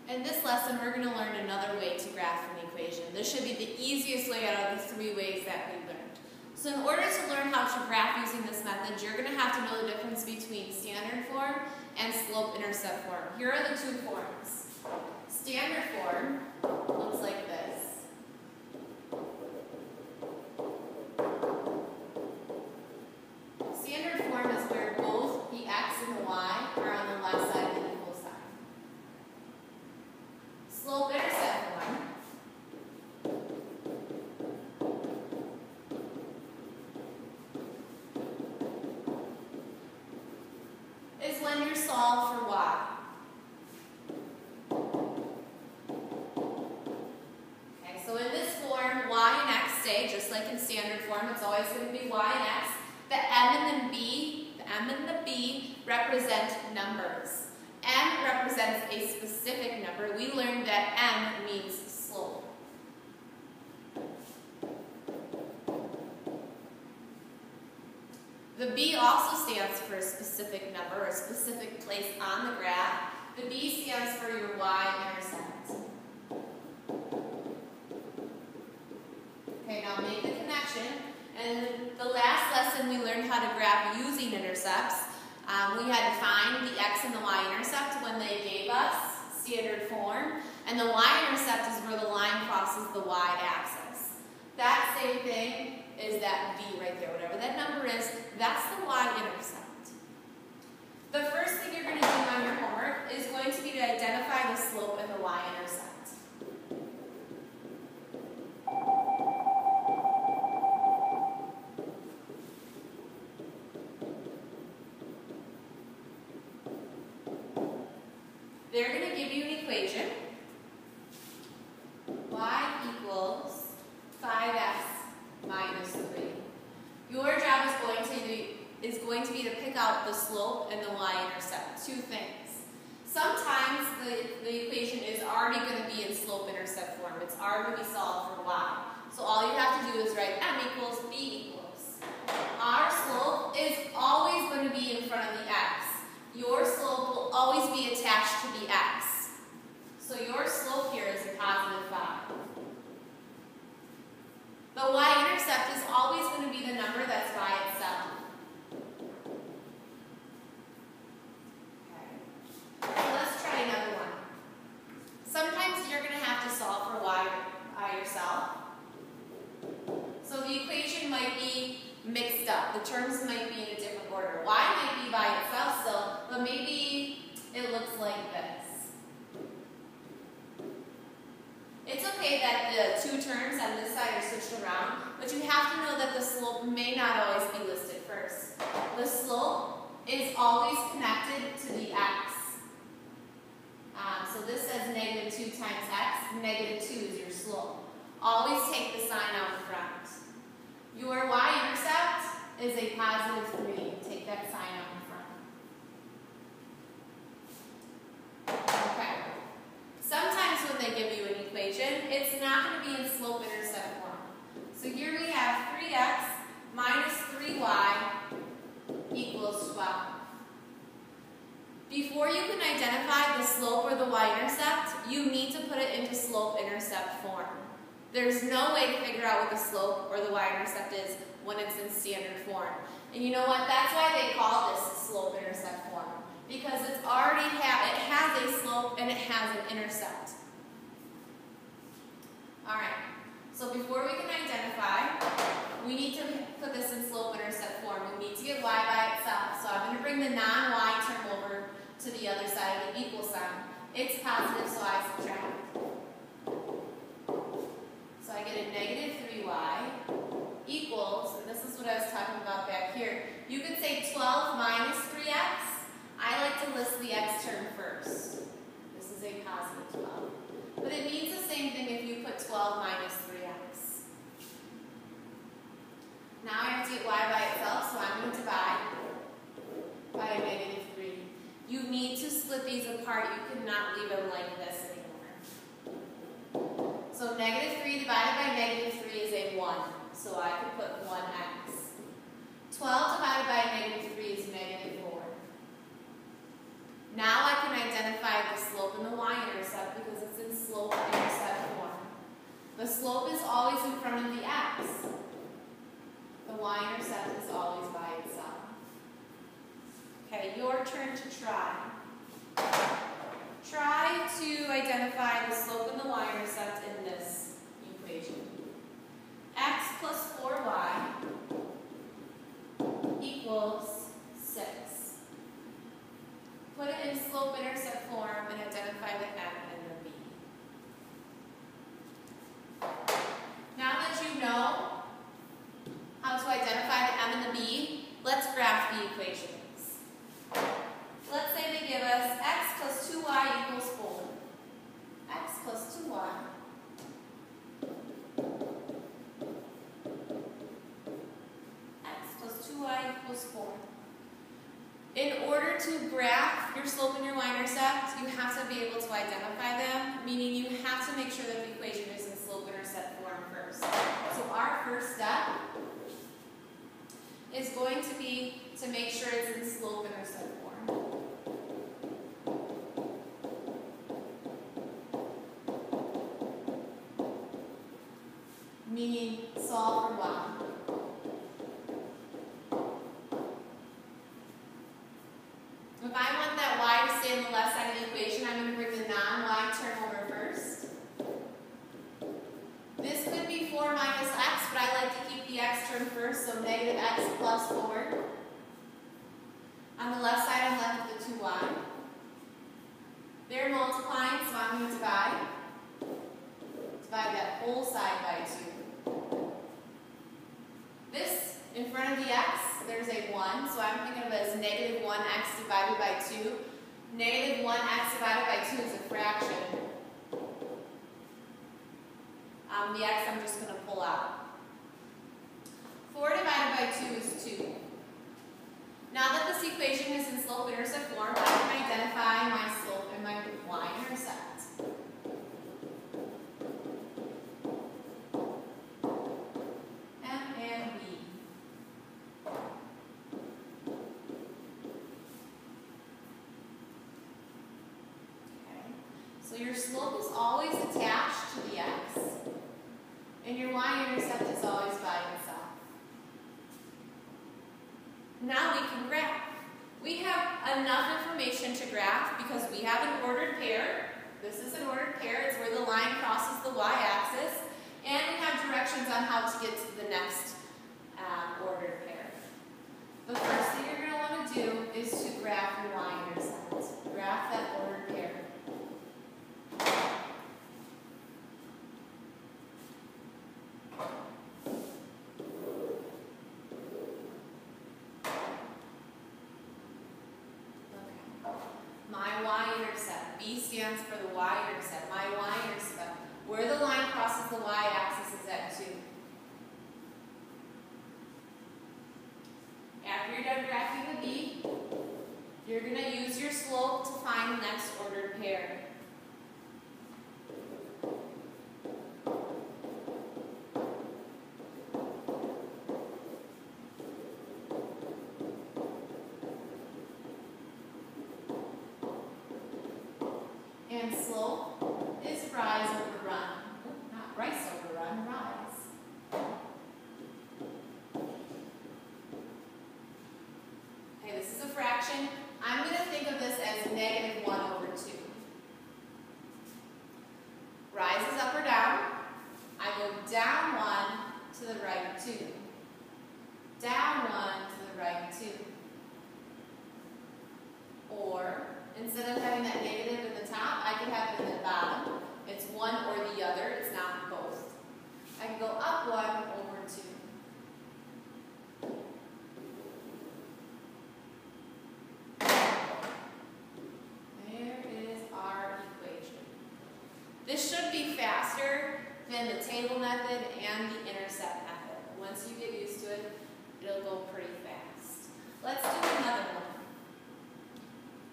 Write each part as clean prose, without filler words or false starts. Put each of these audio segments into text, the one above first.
In this lesson, we're going to learn another way to graph an equation. This should be the easiest way out of the 3 ways that we learned. So in order to learn how to graph using this method, you're going to have to know the difference between standard form and slope-intercept form. Here are the 2 forms. Standard form looks like this. Standard form is where both the x and the y are on the left side of the equal sign. Slope-intercept form is when you solve for y. Okay, so in this form, y and x stay just like in standard form. It's always going to be y and x. The m and the b represent numbers. M represents a specific number. We learned that m means slope. The b also stands for a specific number or a specific place on the graph. The b stands for your y-intercept. Okay, now make the connection. And the last lesson we learned how to graph using intercepts. We had to find the x and the y-intercept when they gave us standard form. And the y-intercept is where the line crosses the y-axis. That same thing is that v right there. Whatever that number is, that's the y-intercept. The first thing you're going to do on your homework is going to be to identify the slope and the y-intercept. They're going to give you an equation. Y equals 5x minus 3. Your job is going to be to pick out the slope and the y-intercept. 2 things. Sometimes the equation is already going to be in slope-intercept form. It's already going to be solved for y. So all you have to do is write m equals b equals. Our slope is always going to be in front of the x. Your slope will always be attached to the x. So your slope here is a positive 5. The y-intercept is always going to be the number that's by itself. Okay. So let's try another one. Sometimes you're going to have to solve for y by yourself. So the equation might be mixed up. The terms might be in a different order. Y might be by itself still, but maybe it looks like this. It's okay that the 2 terms on this side are switched around, but you have to know that the slope may not always be listed first. The slope is always connected to the x. So this says negative 2 times x, negative 2 is your slope. Always take the sign out in front. Your y-intercept is a positive 3. Take that sign out in front. Okay. Sometimes when they give you an equation, it's not going to be in slope-intercept form. So here we have 3x minus 3y equals 12. Before you can identify the slope or the y-intercept, you need to put it into slope-intercept form. There's no way to figure out what the slope or the y-intercept is when it's in standard form. And you know what? That's why they call this slope-intercept form. Because it has a slope and it has an intercept. Alright, so before we can identify, we need to put this in slope-intercept form. We need to get y by itself. So I'm going to bring the non-y term over to the other side of the equal sign. It's positive, so I subtract. So I get a negative 3y equals, and this is what I was talking about back here. You could say 12 minus 3x. I like to list the x term first. This is a positive 12. But it means the same thing if you put 12 minus 3x. Now I have to get y by itself, so I'm going to divide by a negative 3. You need to split these apart. You cannot leave them like this anymore. So negative 3 divided by negative 3 is a 1. So I could put 1x. 12 divided by negative 3 is negative 4. Now I can identify the slope and the y-intercept Okay, your turn to try. Try to identify the slope and the y-intercept in this equation. X plus 4y equals 6. Put it in slope-intercept form and identify the M and the B. Now that you know how to identify the M and the B, let's graph the equations. Let's say they give us x plus 2y equals 4. X plus 2y. X plus 2y equals 4. In order to graph your slope and your y-intercept, you have to be able to identify them, meaning you have to make sure that the equation is in slope-intercept form first. So our first step is going to be to make sure it's in slope-intercept form. Meaning solve for y. If I want that y to stay on the left side of the equation, I'm going to bring the non-y term over first. This could be 4 minus x, but I like to keep the x term first, so negative x plus 4. On the left side, I'm left with the 2y. They're multiplying, so I'm going to divide. Divide that whole side by 2. This, in front of the x, there's a 1, so I'm thinking of it as negative 1x divided by 2. Negative 1x divided by 2 is a fraction. The x I'm just going to pull out. 4 divided by 2 is 2. Now that this equation is in slope-intercept form, I can identify my slope and my y-intercept. So your slope is always attached to the x, and your y-intercept is always by itself. Now we can graph. We have enough information to graph because we have an ordered pair. This is an ordered pair. It's where the line crosses the y-axis, and we have directions on how to get to the next ordered pair. The first thing you're going to want to do is to graph your y-intercept. Graph that ordered pair. My y-intercept. B stands for the y-intercept. My y-intercept. Where the line crosses the y-axis is at 2. After you're done graphing the B, you're going to use your slope to find the next ordered pair. And slope is rise over run. Not rice over run, rise. Okay, this is a fraction. I'm going to think of this as negative 1 over 2. Rise is up or down. I go down 1 to the right 2. Down 1 to the right 2. Or, instead of having that negative in the top, I can have it in the bottom. It's one or the other. It's not both. I can go up 1 over 2. There is our equation. This should be faster than the table method and the intercept method. Once you get used to it, it'll go pretty fast. Let's do another one.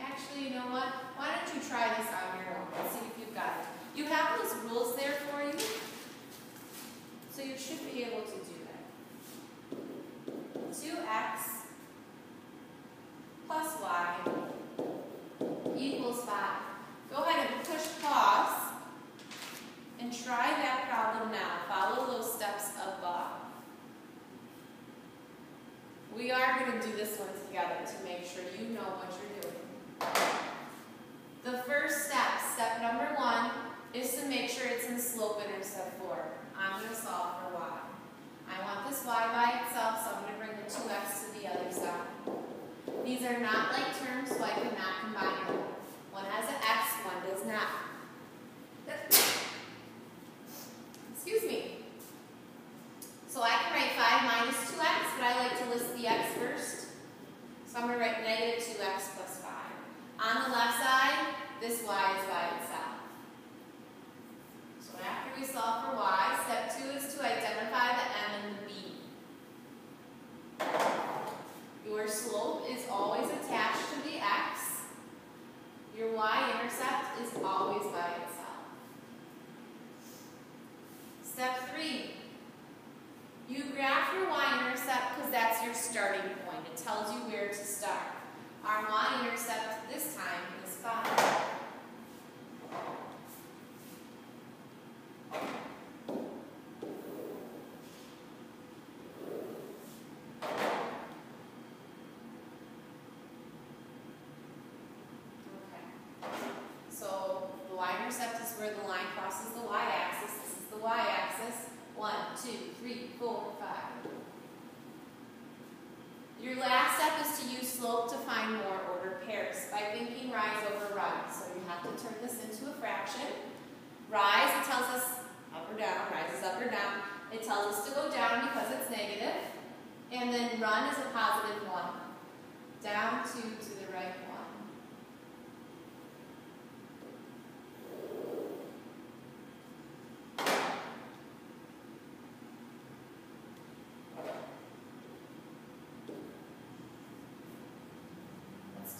Actually, you know what? Why don't you try this on your own and see if you've got it. You have those rules there for you, so you should be able to do that. 2x plus y equals 5. Go ahead and push pause and try that problem now. Follow those steps above. We are going to do this one together to make sure you know what are not like terms, so I cannot combine them. One has an x, one does not. Excuse me. So I can write 5 minus 2x, but I like to list the x first. So I'm going to write negative 2x plus 5. On the left side, this y is by itself. So after we solve for y, step 2 is to identify the m and the b. Your slope is always attached to the x. Your y-intercept is always by itself. Step 3. You graph your y-intercept because that's your starting point. It tells you where to start. Our y-intercept this time is 5. So the y-intercept is where the line crosses the y-axis. This is the y-axis. 1, 2, 3, 4, 5. Your last step is to use slope to find more ordered pairs by thinking rise over run. So you have to turn this into a fraction. Rise, it tells us up or down. Rise is up or down. It tells us to go down because it's negative. And then run is a positive 1. Down 2 to the right 1.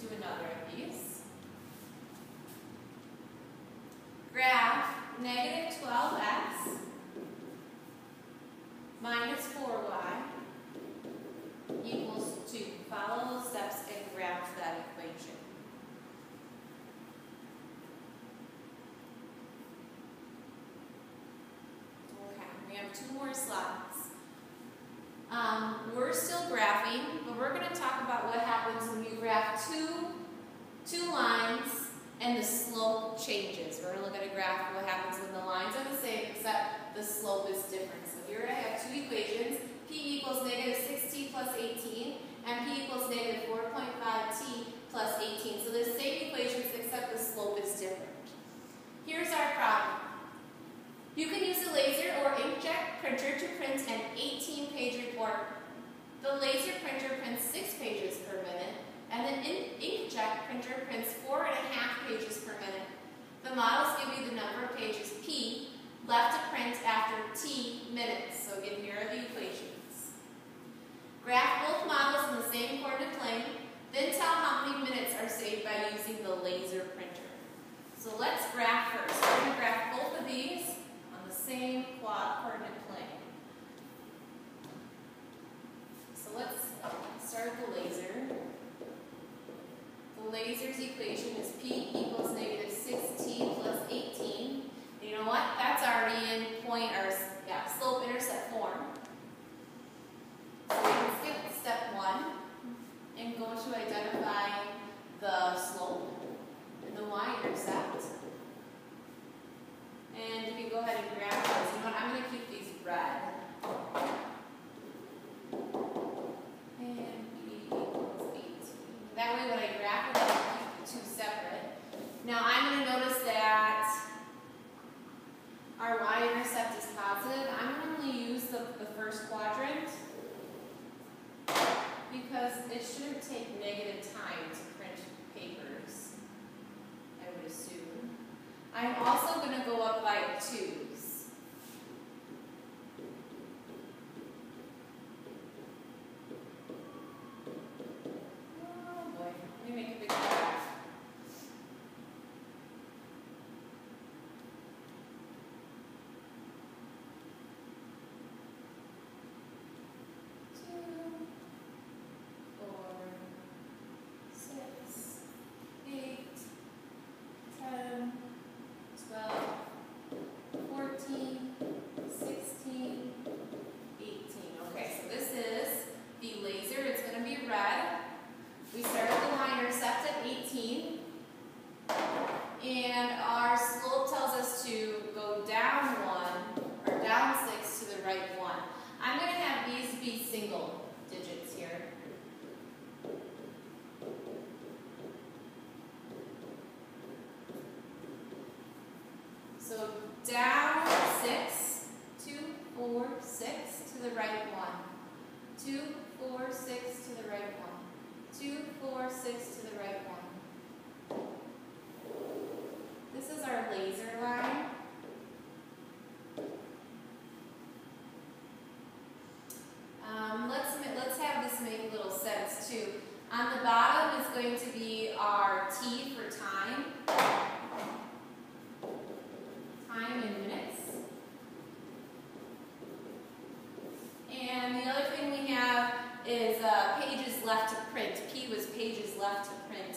Do another of these. Graph negative 12x minus 4y equals 2. Follow the steps and graph that equation. Okay, we have 2 more slides. We're still graphing, but we're going to talk about what happens when you graph two lines and the slope changes. We're going to look at a graph of what happens when the lines are the same except the slope is different. So here I have 2 equations, p equals negative 6t plus 18 and p equals negative 4.5t plus 18. So they're the same equations except the slope is different. Here's our problem. You can use a laser or inkjet printer to print an 18-page report. The laser printer prints 6 pages per minute, and the inkjet printer prints 4.5 pages per minute. The models give you the number of pages p left to print after t minutes. So again, here are the equations. Graph both models in the same coordinate plane, then tell how many minutes are saved by using the laser printer. So let's graph first. We're going to graph both of these on the same coordinate plane. So let's start the laser. The laser's equation is p equals negative 6t plus 18. And you know what? That's already in slope-intercept form. So we can skip step 1 and go to identify the slope and the y-intercept. And if you go ahead and graph those, you know what? I'm going to keep these red. And p equals 18. That way when I graph it, I can keep the 2 separate. Now I'm going to notice that our y-intercept is positive. I'm going to only use the first quadrant because it shouldn't take negative time to print papers, I would assume. I'm also going to go up by 2s. Oh boy, let me make a big graph. T for time. Time in minutes. And the other thing we have is pages left to print. P was pages left to print.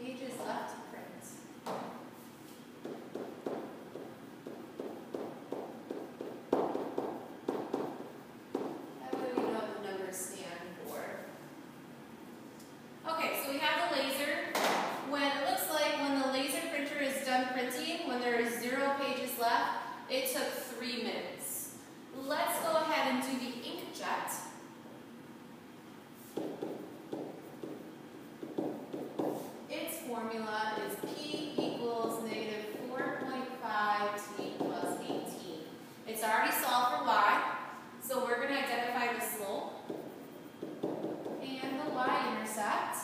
Pages left to print. That way we know what the numbers stand for. Okay, so we have the laser. It looks like when the laser printer is done printing, when there is 0 pages left, it took 3 minutes. Let's go ahead and do the inkjet. Its formula is P equals negative 4.5 T plus 18. It's already solved for Y, so we're going to identify the slope and the Y-intercept.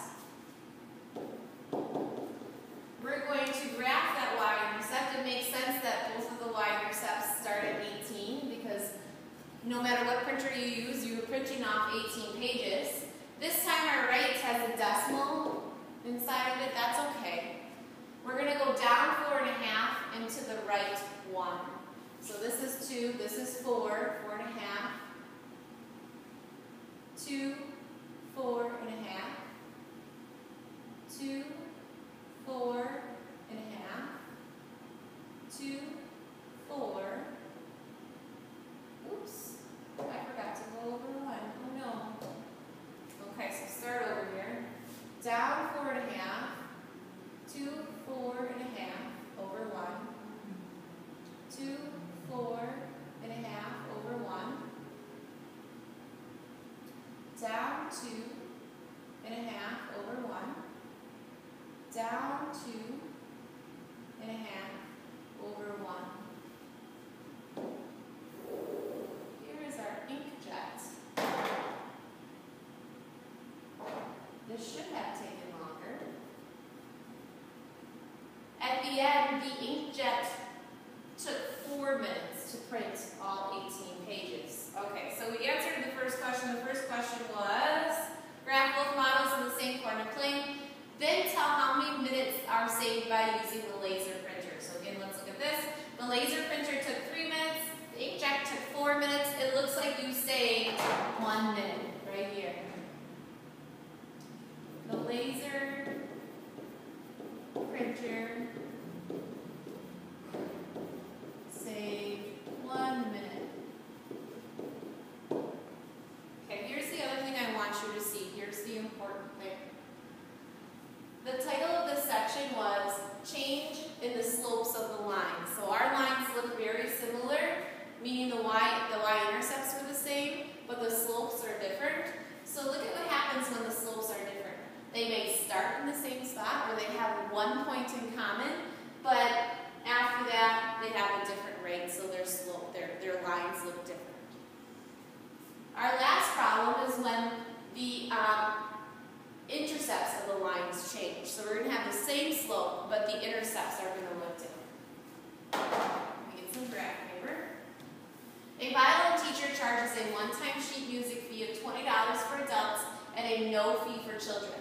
We're going to graph that Y-intercept. It makes sense that both of the Y-intercepts start at 18 because no matter what printer you use, you're printing off 18 pages. This time our right has a decimal inside of it. That's okay. We're going to go down 4.5 and to the right 1. So this is 2, this is 4, 4.5, 2, 4.5, 2, 4.5, 2, 4. Oops, I forgot to go over 1. Oh no. Okay, so start over here. Down 4.5, 2, 4.5 over 1. 2, 4.5 over 1. Down 2.5 over 1. Down 2.5 over 1. Here is our inkjet. This should have taken longer. At the end, the inkjet took 4 minutes to print all 18 pages. Okay, so we answered the first question. The first question was, graph both models in the same coordinate plane. Then tell how many minutes are saved by using the laser printer. So again, let's look at this. The laser printer took 3 minutes. The inkjet took 4 minutes. It looks like you saved 1 minute right here. The laser printer saved 1 minute. Okay, here's the other thing I want you to see. Here's the important thing. The title of this section was Change in the Slopes of the Line. So our lines look very similar, meaning the y-intercepts were the same, but the slopes are different. So look at what happens when the slopes are different. They may start in the same spot, or they have 1 point in common, but after that, they have a different rate, so their lines look different. Our last problem is when the intercepts of the lines change. So we're going to have the same slope, but the intercepts are going to look different. Let me get some graph paper. A violin teacher charges a one-time sheet music fee of $20 for adults and a no fee for children.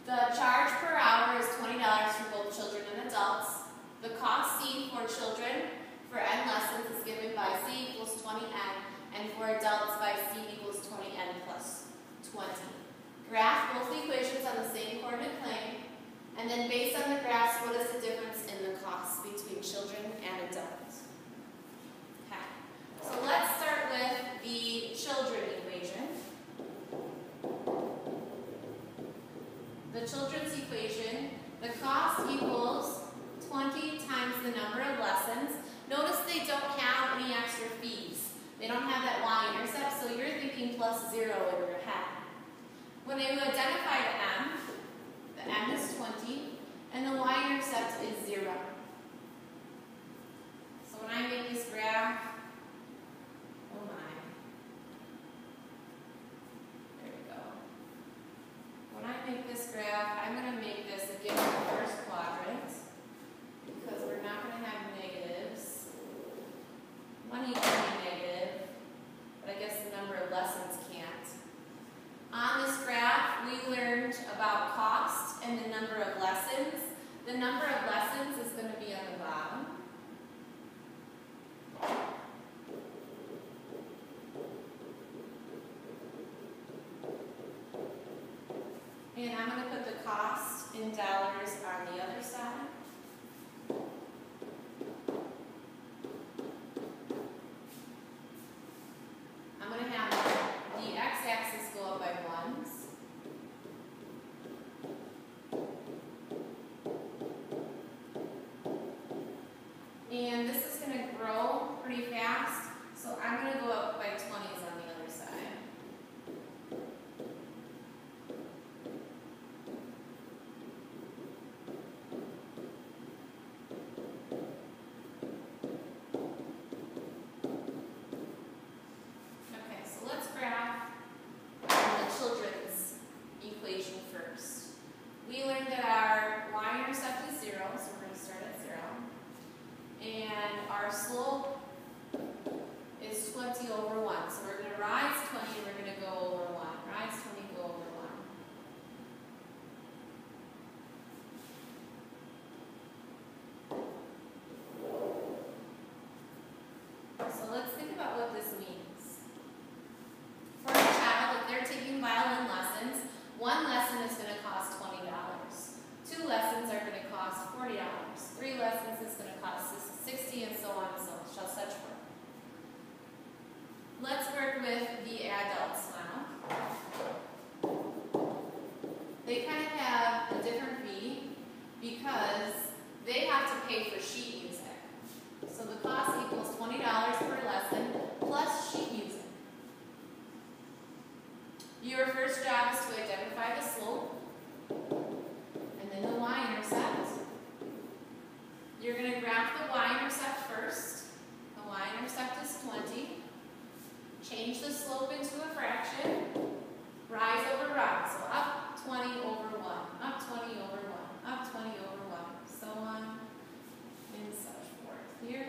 The charge per hour is $20 for both children and adults. The cost C for children for N lessons is given by C equals 20N, and for adults by C equals 20N plus 20. Graph both equations on the same coordinate plane, and then based on the graphs, what is the difference in the costs between children and adults? Okay, so let's start with the children equation. The children's equation, the cost equals 20 times the number of lessons. Notice they don't have any extra fees. They don't have that y-intercept, so you're thinking plus 0 in your head. When you identify the m is 20, and the y-intercept is 0. So when I make this graph, oh my, there we go. When I make this graph, I'm going to make this again in the first quadrant, because we're not going to have negatives. Money can be negative, but I guess the number of lessons The number of lessons is going to be on the bottom. And I'm going to put the cost in dollars on the other side. I'm going to have the x-axis go up by ones. And this is going to grow pretty fast, so I'm going to go up by 20s on the other side. Okay, so let's graph the children's equation first. We learned that our y-intercept is 0, so we're going to start at 0. And our slope is 20 over 1. So we're going to rise 20 and we're going to go over 1. Rise 20, go over 1. So let's think about what this means. For a child, if they're taking violin lessons, one lesson is going to cost $20. 2 lessons are going to cost $40. 3 lessons is going to cost $60, and so on and such forth. Let's work with the adults now. They kind of have a different fee because they have to pay for sheet music. So the cost equals $20 per lesson plus sheet music. Your first job is to identify the slope and then the y-intercept. You're going to graph the y-intercept first. The y-intercept is 20. Change the slope into a fraction. Rise over rise. So up 20 over 1. Up 20 over 1. Up 20 over 1. So on and such forth. Here.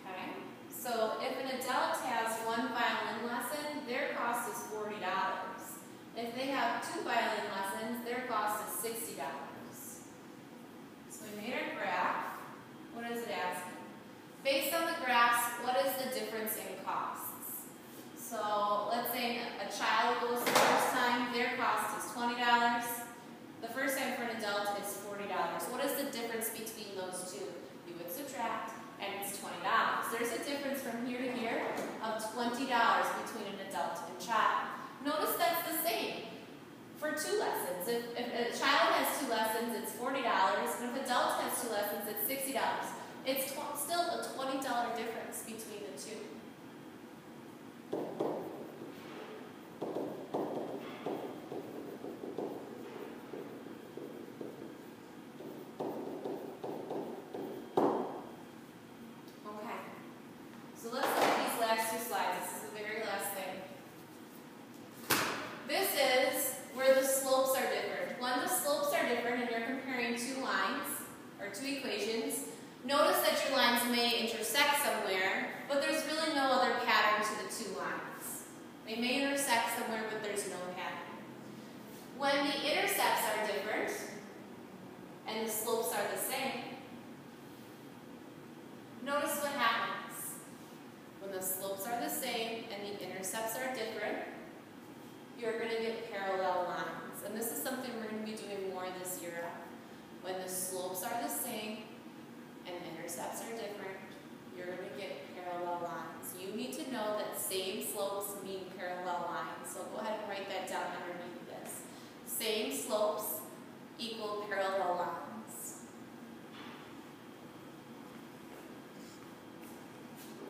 Okay. So if an adult has 1 violin lesson, their cost is $40. If they have 2 violin lessons, their cost is $60. So we made our graph. What is it asking? Based on the graphs, what is the difference in costs? So let's say a child goes the first time, their cost is $20. The first time for an adult is $40. What is the difference between those two? You would subtract, and it's $20. There's a difference from here to here of $20 between an adult and child. Notice that's the same for 2 lessons. If a child has 2 lessons, it's $40, and if an adult has 2 lessons, it's $60. It's still a $20 difference between the two. Okay, so let's look at these last 2 slides. This is the very last thing. This is where the slopes are different. When the slopes are different and you're comparing 2 lines, or 2 equations, notice that your lines may intersect somewhere, but there's really no other pattern to the 2 lines. They may intersect somewhere, but there's no pattern. When the intercepts are different, and the slopes are the same, notice what